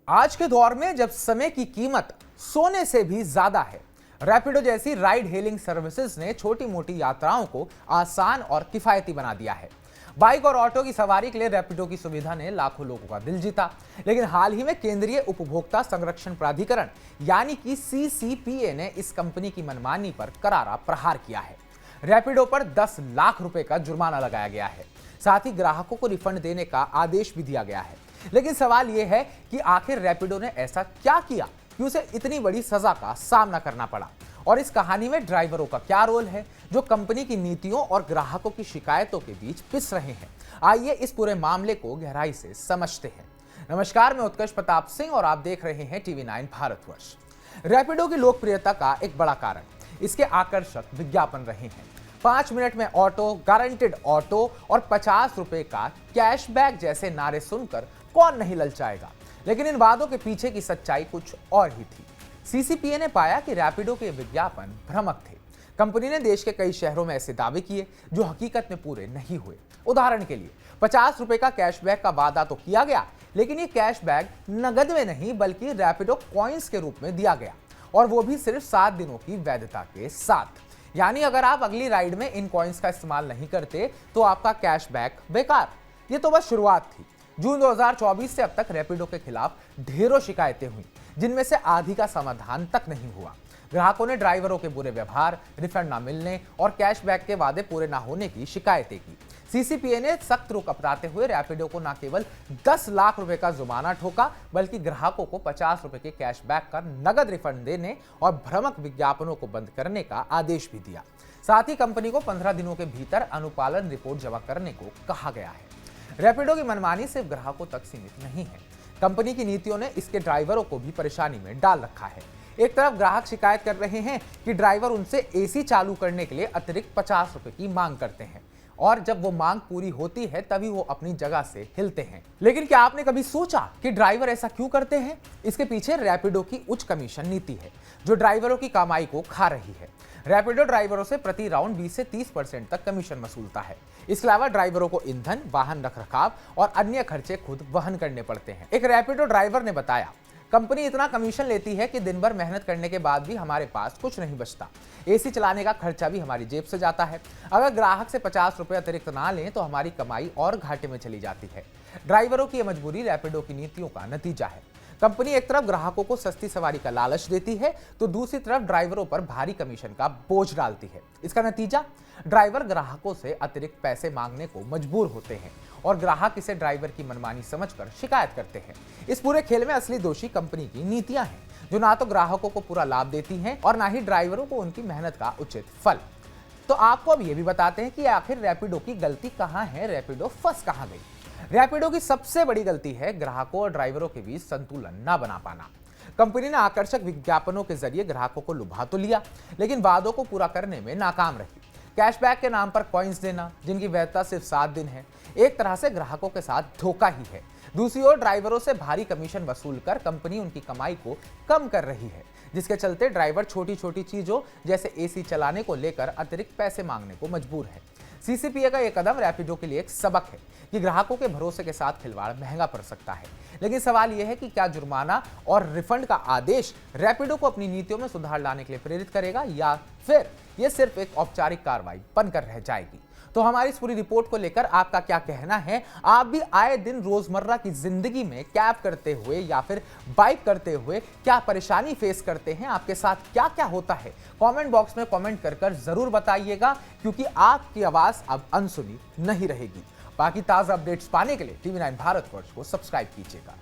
आज के दौर में जब समय की कीमत सोने से भी ज्यादा है, रैपिडो जैसी राइड हेलिंग सर्विसेज ने छोटी मोटी यात्राओं को आसान और किफायती बना दिया है। बाइक और ऑटो की सवारी के लिए रैपिडो की सुविधा ने लाखों लोगों का दिल जीता, लेकिन हाल ही में केंद्रीय उपभोक्ता संरक्षण प्राधिकरण यानी कि सीसीपीए ने इस कंपनी की मनमानी पर करारा प्रहार किया है। रैपिडो पर 10 लाख रुपए का जुर्माना लगाया गया है। साथ ही ग्राहकों को रिफंड देने का आदेश भी दिया गया है। लेकिन सवाल यह है कि आखिर रैपिडो ने ऐसा क्या किया कि उसे इतनी बड़ी सजा का सामना करना पड़ा, और इस कहानी में ड्राइवरों का क्या रोल है जो कंपनी की नीतियों और ग्राहकों की शिकायतों के बीच पिस रहे हैं। आइए इस पूरे मामले को गहराई से समझते हैं। नमस्कार, मैं उत्कर्ष प्रताप सिंह और आप देख रहे हैं TV9 भारतवर्ष। रैपिडो की लोकप्रियता का एक बड़ा कारण इसके आकर्षक विज्ञापन रहे हैं। 5 मिनट में ऑटो, गारंटेड ऑटो और 50 रुपए का कैशबैक जैसे नारे सुनकर कौन नहीं ललचाएगा। लेकिन इन वादों के पीछे की सच्चाई कुछ और ही थी। सीसीपीए ने पाया कि रैपिडो के विज्ञापन भ्रामक थे। कंपनी ने देश के कई शहरों में ऐसे दावे किए जो हकीकत में पूरे नहीं हुए। उदाहरण के लिए 50 रुपए का कैशबैक का वादा तो किया गया, लेकिन ये कैशबैक नगद में नहीं बल्कि रैपिडो कॉइन्स के रूप में दिया गया, और वो भी सिर्फ 7 दिनों की वैधता के साथ। यानी अगर आप अगली राइड में इन कॉइन्स का इस्तेमाल नहीं करते तो आपका कैशबैक बेकार। ये तो बस शुरुआत थी। जून 2024 से अब तक रैपिडो के खिलाफ ढेरों शिकायतें हुई, जिनमें से आधी का समाधान तक नहीं हुआ। ग्राहकों ने ड्राइवरों के बुरे व्यवहार, रिफंड ना मिलने और कैशबैक के वादे पूरे ना होने की शिकायतें की। सीसीपीए ने सख्त रुख अपनाते हुए रैपिडो को न केवल 10 लाख रुपए का जुर्माना ठोका, बल्कि ग्राहकों को 50 रुपए के कैशबैक का नगद रिफंड देने और भ्रामक विज्ञापनों को बंद करने का आदेश भी दिया। साथ ही कंपनी को 15 दिनों के भीतर अनुपालन रिपोर्ट जमा करने को कहा गया है। रैपिडो की मनमानी सिर्फ ग्राहकों तक सीमित नहीं है। कंपनी की नीतियों ने इसके ड्राइवरों को भी परेशानी में डाल रखा है। एक तरफ ग्राहक शिकायत कर रहे हैं कि ड्राइवर उनसे एसी चालू करने के लिए अतिरिक्त 50 रुपए की मांग करते हैं, और जब वो मांग पूरी होती है तभी वो अपनी जगह से हिलते हैं। लेकिन क्या आपने कभी सोचा कि ड्राइवर ऐसा क्यों करते हैं? इसके पीछे रैपिडो की उच्च कमीशन नीति है जो ड्राइवरों की कमाई को खा रही है। रैपिडो ड्राइवरों से प्रति राउंड 20 से 30% तक कमीशन वसूलता है। इसके अलावा ड्राइवरों को ईंधन, वाहन रखरखाव और अन्य खर्चे खुद वहन करने पड़ते हैं। एक रैपिडो ड्राइवर ने बताया, कंपनी इतना कमीशन लेती है कि दिन भर मेहनत करने के बाद भी हमारे पास कुछ नहीं बचता। एसी चलाने का खर्चा भी हमारी जेब से जाता है। अगर ग्राहक से 50 रुपए अतिरिक्त ना लें तो हमारी कमाई और घाटे में चली जाती है। ड्राइवरों की यह मजबूरी रैपिडो की नीतियों का नतीजा है। कंपनी एक तरफ ग्राहकों को सस्ती सवारी का लालच देती है तो दूसरी तरफ ड्राइवरों पर भारी कमीशन का बोझ डालती है। इसका नतीजा, ड्राइवर ग्राहकों से अतिरिक्त पैसे मांगने को मजबूर होते हैं और ग्राहक इसे ड्राइवर की मनमानी समझकर शिकायत करते हैं। इस पूरे खेल में असली दोषी कंपनी की नीतियां हैं, जो ना तो ग्राहकों को पूरा लाभ देती हैं और ना ही ड्राइवरों को उनकी मेहनत का उचित फल। तो आपको अब ये भी बताते हैं कि आखिर रैपिडो की गलती कहां है, रैपिडो फंस कहां गई। रैपिडो की सबसे बड़ी गलती है ग्राहकों और ड्राइवरों के बीच संतुलन न बना पाना। कंपनी ने आकर्षक विज्ञापनों के जरिए ग्राहकों को लुभा तो लिया, लेकिन वादों को पूरा करने में नाकाम रही। कैशबैक के नाम पर कॉइन्स देना, जिनकी वैधता सिर्फ 7 दिन है, एक तरह से ग्राहकों के साथ धोखा ही है। दूसरी ओर ड्राइवरों से भारी कमीशन वसूल कर कंपनी उनकी कमाई को कम कर रही है, जिसके चलते ड्राइवर छोटी छोटी चीजों जैसे एसी चलाने को लेकर अतिरिक्त पैसे मांगने को मजबूर है। सीसीपीए का यह कदम रैपिडो के लिए एक सबक है कि ग्राहकों के भरोसे के साथ खिलवाड़ महंगा पड़ सकता है। लेकिन सवाल यह है कि क्या जुर्माना और रिफंड का आदेश रैपिडो को अपनी नीतियों में सुधार लाने के लिए प्रेरित करेगा, या फिर यह सिर्फ एक औपचारिक कार्रवाई बनकर रह जाएगी? तो हमारी इस पूरी रिपोर्ट को लेकर आपका क्या कहना है? आप भी आए दिन रोजमर्रा की जिंदगी में कैब करते हुए या फिर बाइक करते हुए क्या परेशानी फेस करते हैं? आपके साथ क्या क्या होता है? कमेंट बॉक्स में कमेंट कर जरूर बताइएगा, क्योंकि आपकी आवाज अब अनसुनी नहीं रहेगी। बाकी ताजा अपडेट्स पाने के लिए TV9 भारतवर्ष को सब्सक्राइब कीजिएगा।